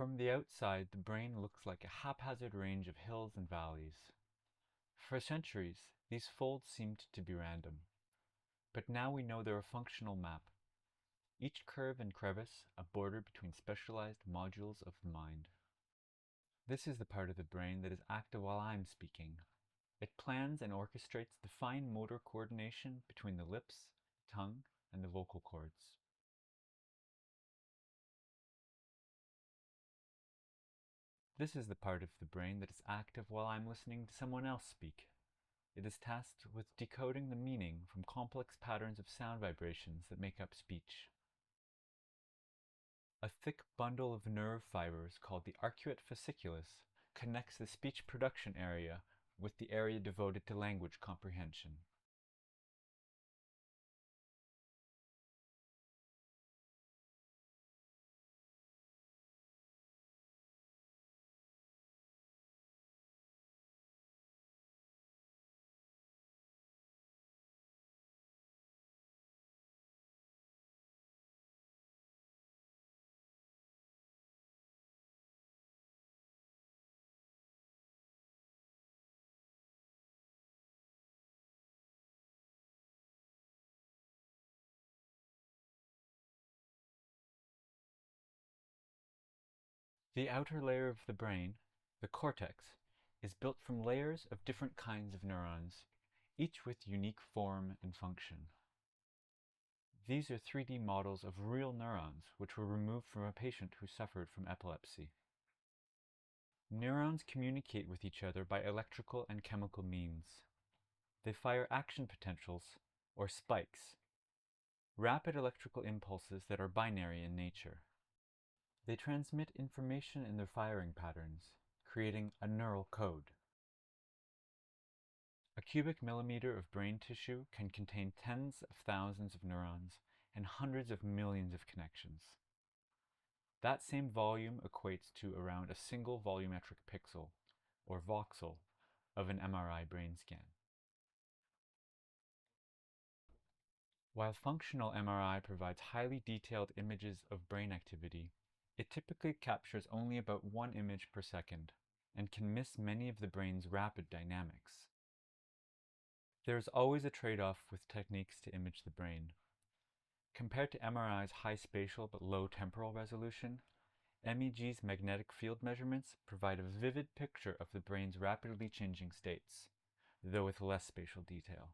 From the outside, the brain looks like a haphazard range of hills and valleys. For centuries, these folds seemed to be random. But now we know they're a functional map. Each curve and crevice a border between specialized modules of the mind. This is the part of the brain that is active while I'm speaking. It plans and orchestrates the fine motor coordination between the lips, tongue, and the vocal cords. This is the part of the brain that is active while I'm listening to someone else speak. It is tasked with decoding the meaning from complex patterns of sound vibrations that make up speech. A thick bundle of nerve fibers called the arcuate fasciculus connects the speech production area with the area devoted to language comprehension. The outer layer of the brain, the cortex, is built from layers of different kinds of neurons, each with unique form and function. These are 3D models of real neurons which were removed from a patient who suffered from epilepsy. Neurons communicate with each other by electrical and chemical means. They fire action potentials, or spikes, rapid electrical impulses that are binary in nature. They transmit information in their firing patterns, creating a neural code. A cubic millimeter of brain tissue can contain tens of thousands of neurons and hundreds of millions of connections. That same volume equates to around a single volumetric pixel, or voxel, of an MRI brain scan. While functional MRI provides highly detailed images of brain activity, it typically captures only about 1 image per second and can miss many of the brain's rapid dynamics. There is always a trade-off with techniques to image the brain. Compared to MRI's high spatial but low temporal resolution, MEG's magnetic field measurements provide a vivid picture of the brain's rapidly changing states, though with less spatial detail.